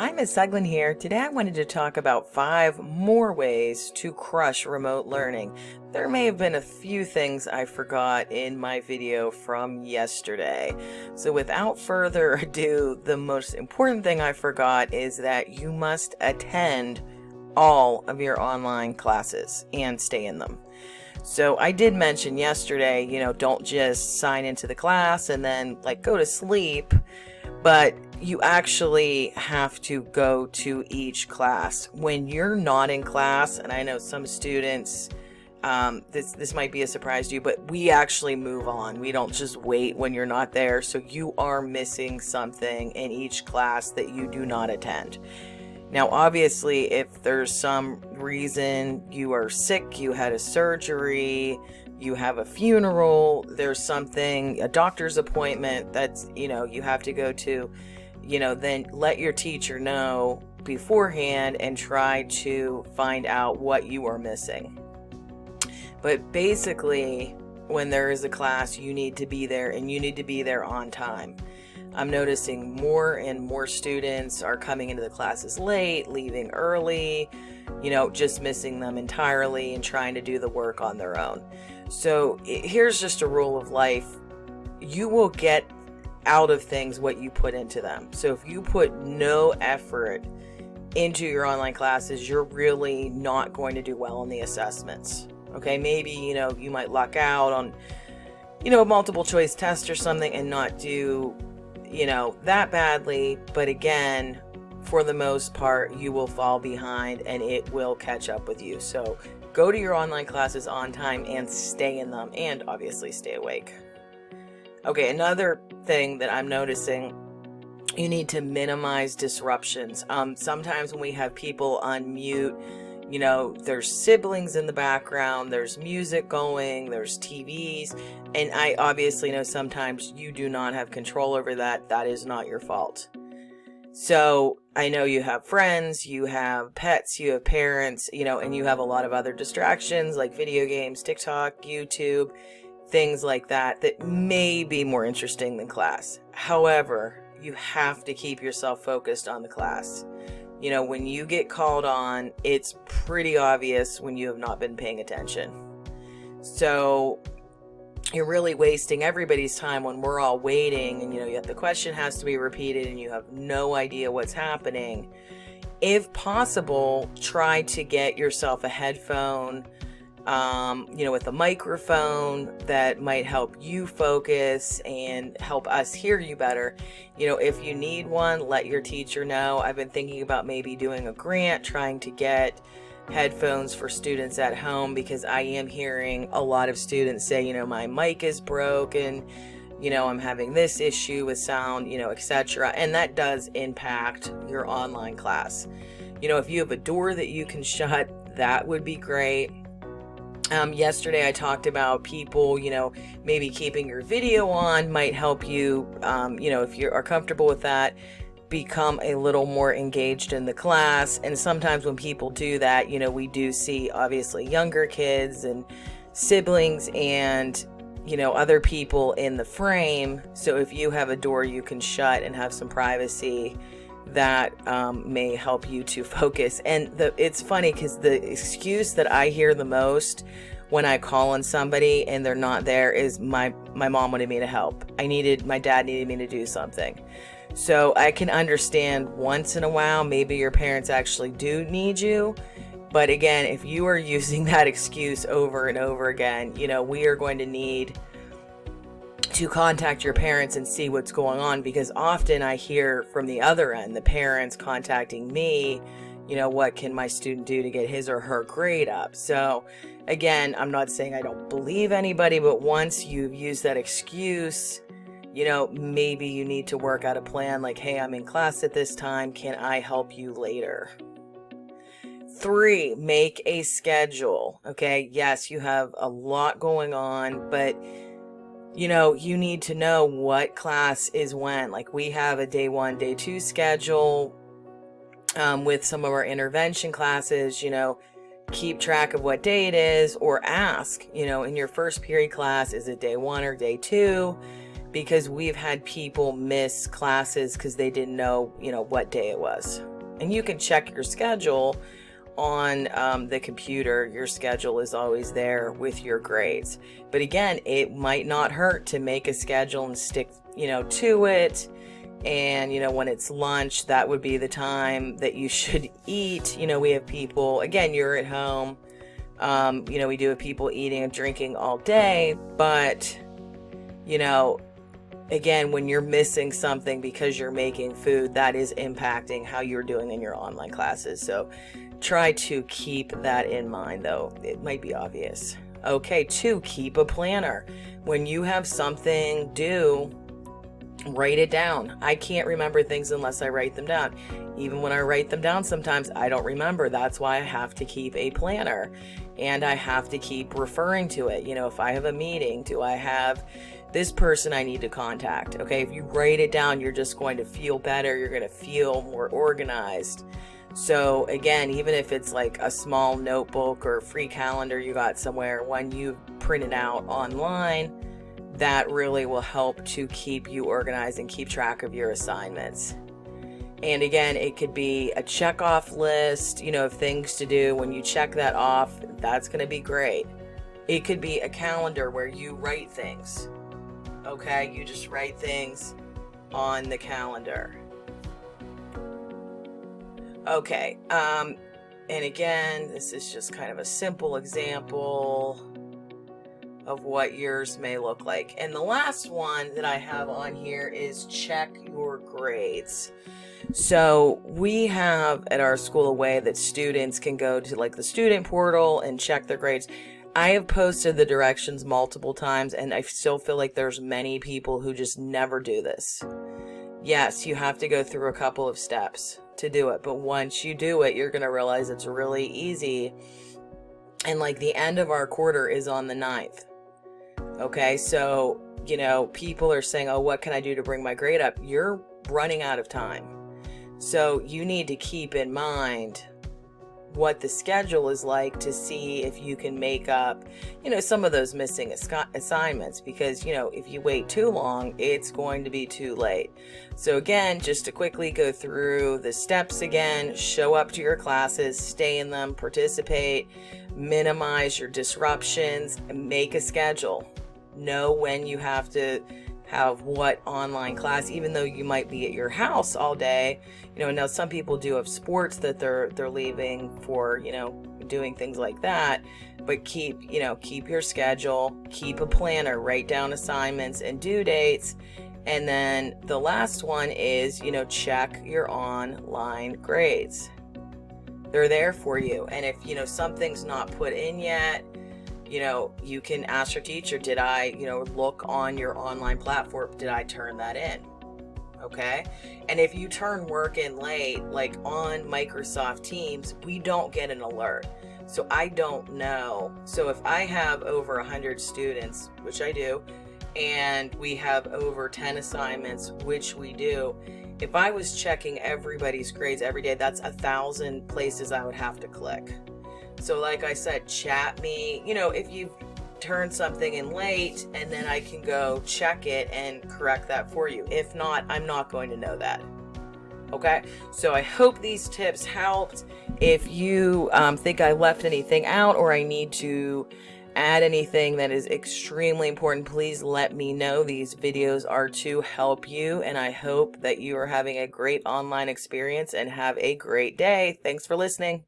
Hi, Ms. Suglin here. Today I wanted to talk about 5 more ways to crush remote learning. There may have been a few things I forgot in my video from yesterday. So without further ado, the most important thing I forgot is that you must attend all of your online classes and stay in them. So I did mention yesterday, don't just sign into the class and then go to sleep, but you actually have to go to each class. When you're not in class, and I know some students, this might be a surprise to you, but we actually move on. We don't just wait when you're not there. So you are missing something in each class that you do not attend. Now, obviously, if there's some reason you are sick, you had a surgery, you have a funeral, there's something, a doctor's appointment that's, you have to go to, then let your teacher know beforehand and try to find out what you are missing. But basically, when there is a class, you need to be there, and you need to be there on time. I'm noticing more and more students are coming into the classes late, leaving early, just missing them entirely and trying to do the work on their own. So here's just a rule of life. You will get out of things what you put into them. So if you put no effort into your online classes, you're really not going to do well on the assessments. Okay, maybe, you might luck out on, a multiple choice test or something and not do that badly, but again, for the most part, you will fall behind and it will catch up with you. So go to your online classes on time and stay in them, and obviously stay awake. Okay, another thing that I'm noticing, you need to minimize disruptions. Sometimes when we have people on mute, there's siblings in the background, there's music going, there's TVs, and I obviously know sometimes you do not have control over that. That is not your fault. So I know you have friends, you have pets, you have parents, and you have a lot of other distractions like video games, TikTok, YouTube, things like that may be more interesting than class. However, you have to keep yourself focused on the class. When you get called on, it's pretty obvious when you have not been paying attention. So you're really wasting everybody's time when we're all waiting, and yet the question has to be repeated and you have no idea what's happening. If possible, try to get yourself a headphone, with a microphone that might help you focus and help us hear you better. If you need one, let your teacher know. I've been thinking about maybe doing a grant, trying to get headphones for students at home, because I am hearing a lot of students say, my mic is broken, I'm having this issue with sound, etc. And that does impact your online class. If you have a door that you can shut, that would be great. Yesterday I talked about people, maybe keeping your video on might help you, if you are comfortable with that, become a little more engaged in the class. And sometimes when people do that, we do see obviously younger kids and siblings and, other people in the frame. So if you have a door you can shut and have some privacy, that may help you to focus. And it's funny because the excuse that I hear the most when I call on somebody and they're not there is my mom wanted me to help. My dad needed me to do something. So I can understand once in a while, maybe your parents actually do need you. But again, if you are using that excuse over and over again, we are going to need to contact your parents and see what's going on, because often I hear from the other end, the parents contacting me, what can my student do to get his or her grade up? So again, I'm not saying I don't believe anybody, but once you've used that excuse, maybe you need to work out a plan like, hey, I'm in class at this time, can I help you later? 3, make a schedule. Okay, yes, you have a lot going on, but you need to know what class is when. Like we have a day 1, day 2 schedule with some of our intervention classes, keep track of what day it is, or ask, in your first period class, is it day 1 or day 2? Because we've had people miss classes because they didn't know, what day it was. And you can check your schedule on the computer. Your schedule is always there with your grades. But again, it might not hurt to make a schedule and stick, to it. And, when it's lunch, that would be the time that you should eat. We have people, again, you're at home. We do have people eating and drinking all day, but, again, when you're missing something because you're making food, that is impacting how you're doing in your online classes. So try to keep that in mind, though. It might be obvious. Okay, 2, keep a planner. When you have something due, write it down. I can't remember things unless I write them down. Even when I write them down, sometimes I don't remember. That's why I have to keep a planner, and I have to keep referring to it. If I have a meeting, do I have this person I need to contact? Okay, if you write it down, you're just going to feel better. You're going to feel more organized. So again, even if it's like a small notebook or free calendar you got somewhere, when you print it out online, that really will help to keep you organized and keep track of your assignments. And again, it could be a check-off list, of things to do. When you check that off, that's going to be great. It could be a calendar where you write things. Okay, you just write things on the calendar. Okay, and again, this is just kind of a simple example of what yours may look like. And the last one that I have on here is check your grades. So we have at our school a way that students can go to like the student portal and check their grades. I have posted the directions multiple times, and I still feel like there's many people who just never do this. Yes, you have to go through a couple of steps to do it, but once you do it, you're going to realize it's really easy. And like the end of our quarter is on the 9th. Okay, so, people are saying, oh, what can I do to bring my grade up? You're running out of time. So you need to keep in mind what the schedule is like to see if you can make up, some of those missing assignments, because, if you wait too long, it's going to be too late. So again, just to quickly go through the steps again, show up to your classes, stay in them, participate, minimize your disruptions, and make a schedule. Know when you have to have what online class, even though you might be at your house all day. Now some people do have sports that they're leaving for, doing things like that, but keep your schedule, keep a planner, write down assignments and due dates. And then the last one is, check your online grades. They're there for you. And if, something's not put in yet, you can ask your teacher, did I, look on your online platform, did I turn that in? Okay. And if you turn work in late, like on Microsoft Teams, we don't get an alert. So I don't know. So if I have over 100 students, which I do, and we have over 10 assignments, which we do, if I was checking everybody's grades every day, that's 1,000 places I would have to click. So like I said, chat me, if you've turned something in late, and then I can go check it and correct that for you. If not, I'm not going to know that. Okay, so I hope these tips helped. If you think I left anything out or I need to add anything that is extremely important, please let me know. These videos are to help you, and I hope that you are having a great online experience and have a great day. Thanks for listening.